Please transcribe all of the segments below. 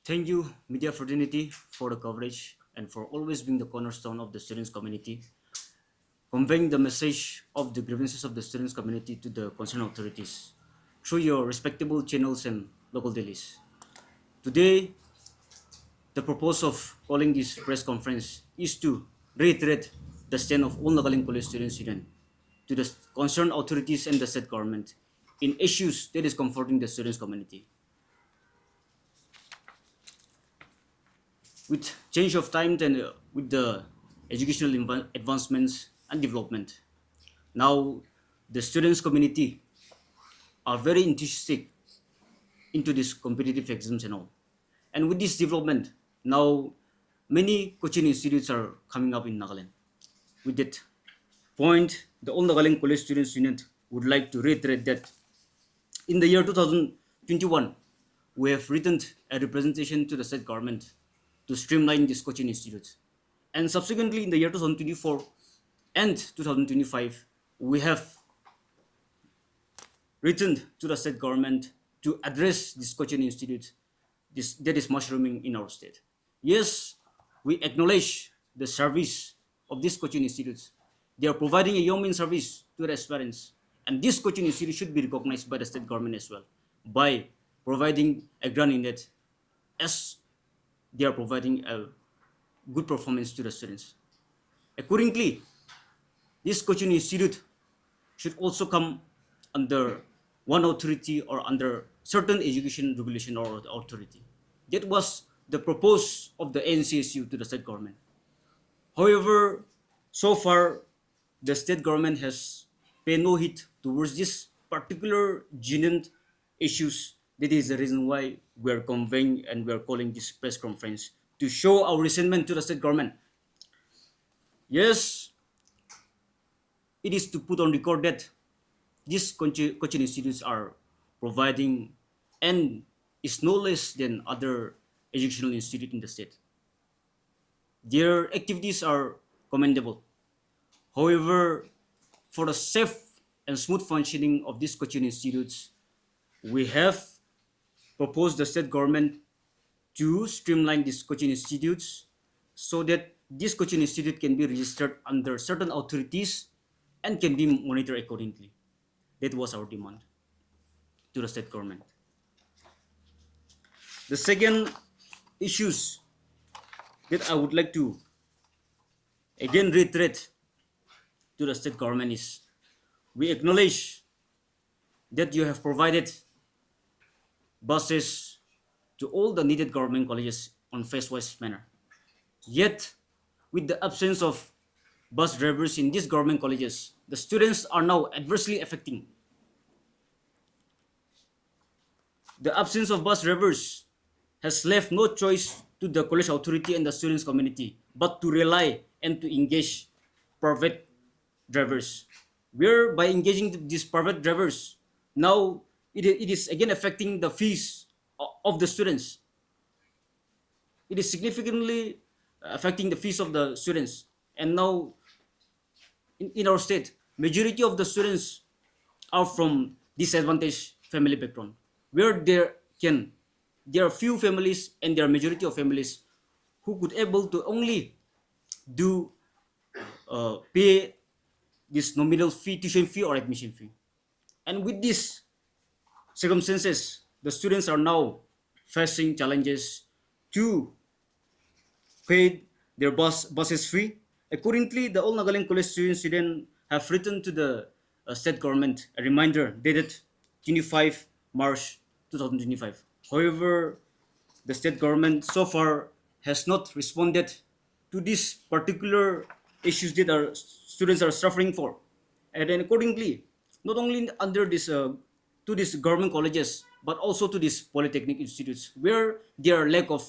Thank you, media fraternity, for the coverage and for always being the cornerstone of the students' community, conveying the message of the grievances of the students' community to the concerned authorities through your respectable channels and local dailies. Today, the purpose of calling this press conference is to reiterate the stand of all Nagaland College Students Union to the concerned authorities and the state government in issues that is comforting the students' community. With change of time and with the educational advancements and development, now the students' community are very enthusiastic into this competitive exams and all. And with this development, now many coaching institutes are coming up in Nagaland. With that point, the All Nagaland College Students Union would like to reiterate that in the year 2021, we have written a representation to the state government to streamline these coaching institutes. And subsequently, in the year 2024 and 2025, we have written to the state government to address this coaching institute that is mushrooming in our state. Yes, we acknowledge the service of these coaching institutes. They are providing a yeoman service to their aspirants, and this coaching institute should be recognized by the state government as well by providing a grant in it as they are providing a good performance to the students. Accordingly, this coaching institute should also come under one authority or under certain education regulation or authority. That was the propose of the NCSU to the state government. However, so far, the state government has paid no heed towards this particular genuine issues. That is the reason why we are conveying and we are calling this press conference to show our resentment to the state government. Yes, it is to put on record that these coaching institutes are providing and is no less than other educational institute in the state. Their activities are commendable. However, for the safe and smooth functioning of these coaching institutes, we have proposed the state government to streamline these coaching institutes so that this coaching institute can be registered under certain authorities and can be monitored accordingly. That was our demand to the state government. The second issues that I would like to again reiterate to the state government is we acknowledge that you have provided buses to all the needed government colleges on phase-wise manner. Yet, with the absence of bus drivers in these government colleges, the students are now adversely affecting. The absence of bus drivers has left no choice to the college authority and the students community but to rely and to engage private drivers. Where by engaging these private drivers, now it is again affecting the fees of the students. It is significantly affecting the fees of the students. And now in our state, majority of the students are from disadvantaged family background, where there are few families and there are majority of families who could able to only do pay this nominal fee, tuition fee or admission fee. And with these circumstances, the students are now facing challenges to pay their buses fee. Accordingly, the All Nagaland College students have written to the state government a reminder dated 25 March 2025. However, the state government so far has not responded to these particular issues that our students are suffering for. And then accordingly, not only under this to these government colleges, but also to these polytechnic institutes where there are lack of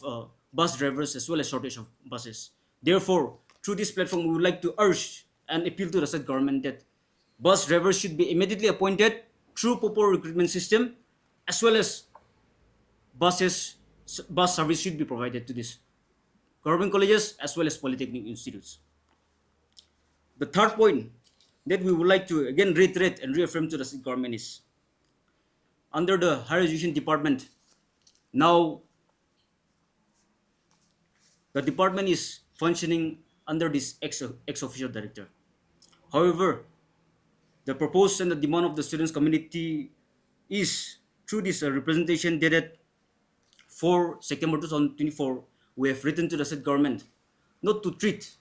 bus drivers as well as shortage of buses. Therefore, through this platform, we would like to urge and appeal to the state government that bus drivers should be immediately appointed through proper recruitment system, as well as bus service should be provided to these government colleges as well as polytechnic institutes. The third point that we would like to again reiterate and reaffirm to the state government is under the higher education department. Now the department is functioning under this ex officio director. However, the proposed and the demand of the students community is through this representation dated 4 September 2024, we have written to the state government not to treat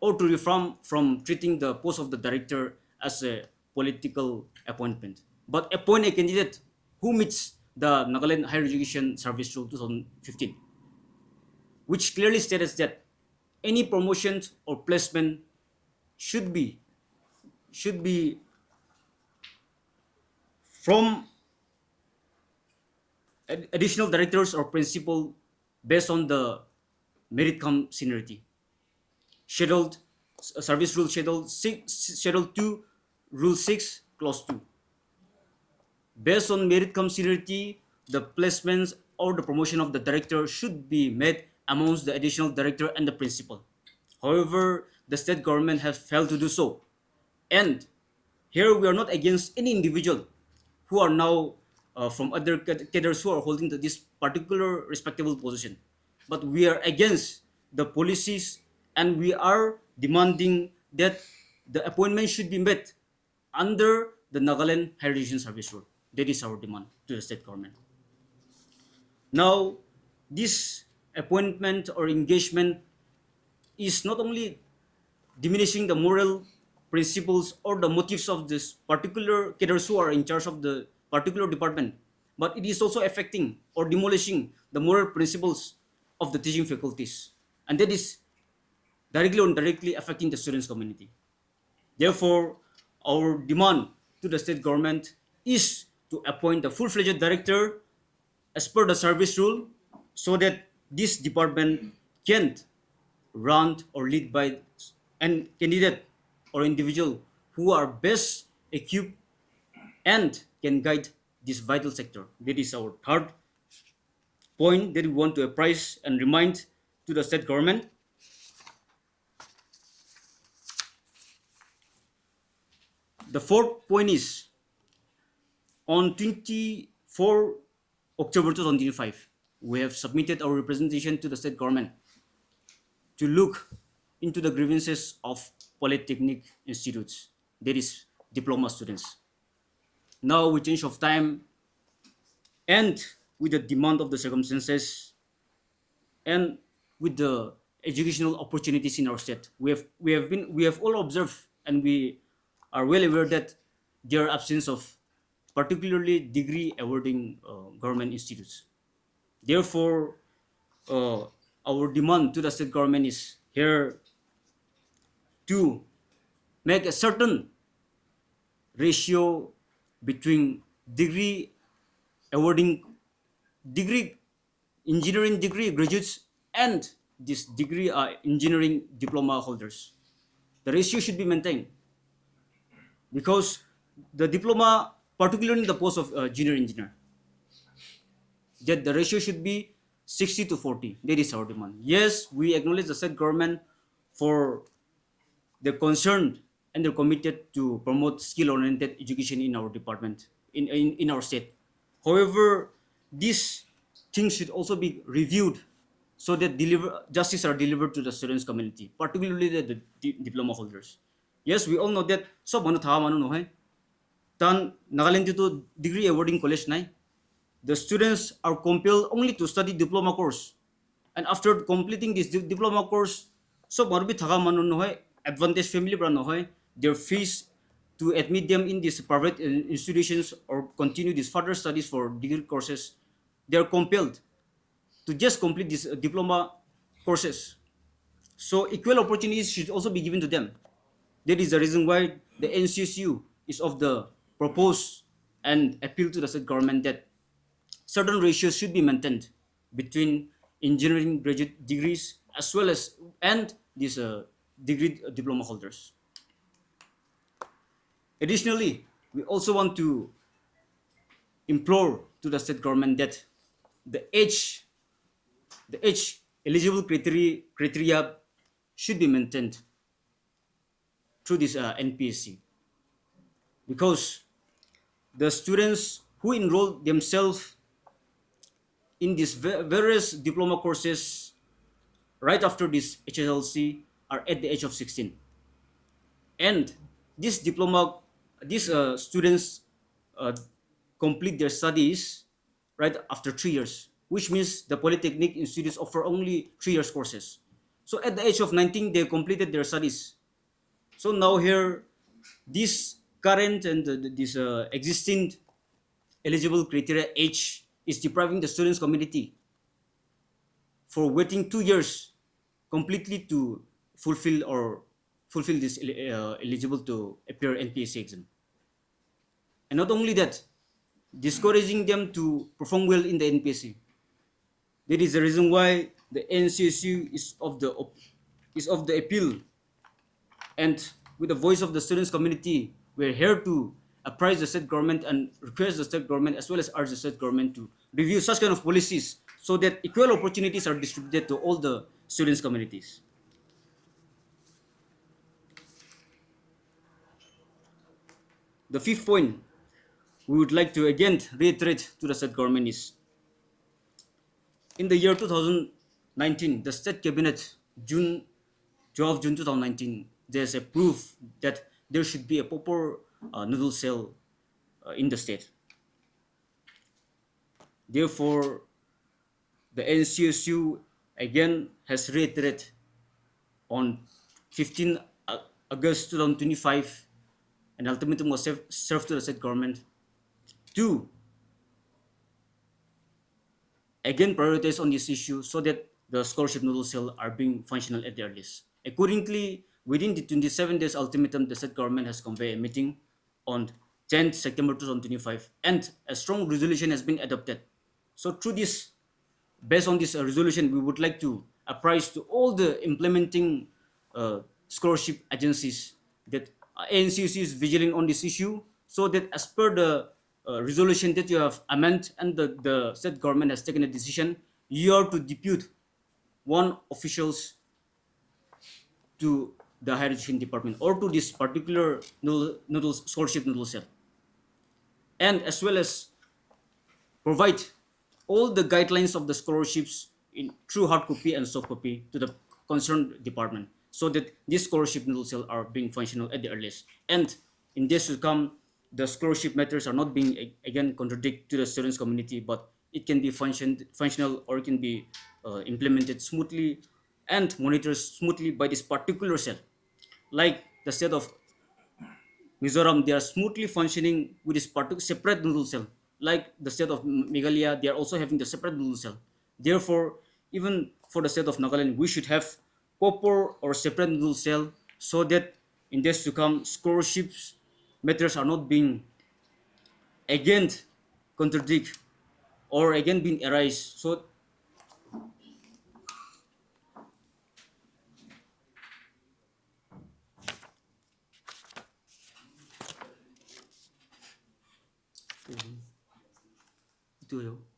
or to refrain from treating the post of the director as a political appointment, but appoint a candidate who meets the Nagaland Higher Education Service Rule 2015, which clearly states that any promotion or placement should be should be from additional directors or principal based on the merit cum seniority. Scheduled Service Rule Schedule 2, Rule 6, Clause 2. Based on merit cum seniority, the placements or the promotion of the director should be made amongst the additional director and the principal. However, the state government has failed to do so. And here we are not against any individual who are now from other cadres who are holding this particular respectable position, but we are against the policies, and we are demanding that the appointment should be made under the Nagaland Higher Education Service Rule. That is our demand to the state government. Now, this appointment or engagement is not only diminishing the moral principles or the motives of this particular cadres who are in charge of the particular department, but it is also affecting or demolishing the moral principles of the teaching faculties, and that is directly or indirectly affecting the students community. Therefore, our demand to the state government is to appoint a full-fledged director as per the service rule, so that this department can run or lead by an candidate or individual who are best equipped and can guide this vital sector. That is our third point that we want to apprise and remind to the state government. The fourth point is, on 24 October 2025, we have submitted our representation to the state government to look into the grievances of Polytechnic institutes, that is diploma students. Now, with change of time and with the demand of the circumstances and with the educational opportunities in our state, we have all observed, and we are well aware that there are absence of particularly degree awarding government institutes. Therefore, our demand to the state government is here to make a certain ratio between degree awarding degree engineering degree graduates and this degree engineering diploma holders. The ratio should be maintained, because the diploma, particularly in the post of junior engineer, that the ratio should be 60 to 40. That is our demand. Yes, we acknowledge the state government for the concerned, and they're committed to promote skill-oriented education in our department, in our state. However, these things should also be reviewed so that justice are delivered to the students community, particularly the diploma holders. Yes, we all know that so manu tha manu no hai. Tan Nagaland to degree awarding college nai. The students are compelled only to study diploma course, and after completing this diploma course, so marbi thaga manu no hai, advantage family bra no hai, their fees to admit them in these private institutions or continue these further studies for degree courses, they are compelled to just complete these diploma courses. So equal opportunities should also be given to them. That is the reason why the NCSU is of the propose and appeal to the state government that certain ratios should be maintained between engineering graduate degrees as well as and these degree diploma holders. Additionally, we also want to implore to the state government that the age eligible criteria should be maintained through this NPSC, because the students who enroll themselves in these various diploma courses right after this HSLC are at the age of 16. And this diploma, these students uh, complete their studies right after 3 years, which means the Polytechnic institutes offer only 3 years courses. So at the age of 19, they completed their studies. So now here, this current and this existing eligible criteria age is depriving the students community for waiting 2 years completely to fulfill or fulfill this eligible to appear NPSC exam. And not only that, discouraging them to perform well in the NPSC. That is the reason why the NCSU is of the appeal, and with the voice of the students community, we're here to apprise the state government and request the state government as well as urge the state government to review such kind of policies so that equal opportunities are distributed to all the students communities. The fifth point we would like to again reiterate to the state government is in the year 2019, the state cabinet, June 12 June 2019, there's a proof that there should be a proper noodle cell in the state. Therefore, the NCSU again has reiterated on 15 August 2025, an ultimatum was served to the state government to again prioritize on this issue so that the scholarship noodle cell are being functional at the earliest. Accordingly, within the 27 days ultimatum, the state government has convened a meeting on 10th September 2025, and a strong resolution has been adopted. So through this, based on this resolution, we would like to apprise to all the implementing scholarship agencies that NCC is vigilant on this issue, so that as per the resolution that you have amended and the state government has taken a decision, you are to depute one officials to the higher education department or to this particular noodle scholarship noodle cell, and as well as provide all the guidelines of the scholarships in true hard copy and soft copy to the concerned department so that these scholarship noodle cells are being functional at the earliest. And in this to come, the scholarship matters are not being again contradict to the students community, but it can be functional or it can be implemented smoothly and monitored smoothly by this particular cell. Like the state of Mizoram, they are smoothly functioning with this separate noodle cell. Like the state of Meghalaya, they are also having the separate noodle cell. Therefore, even for the state of Nagaland, we should have proper or separate noodle cell so that in days to come, scholarships matters are not being again contradict or again being erased. So itu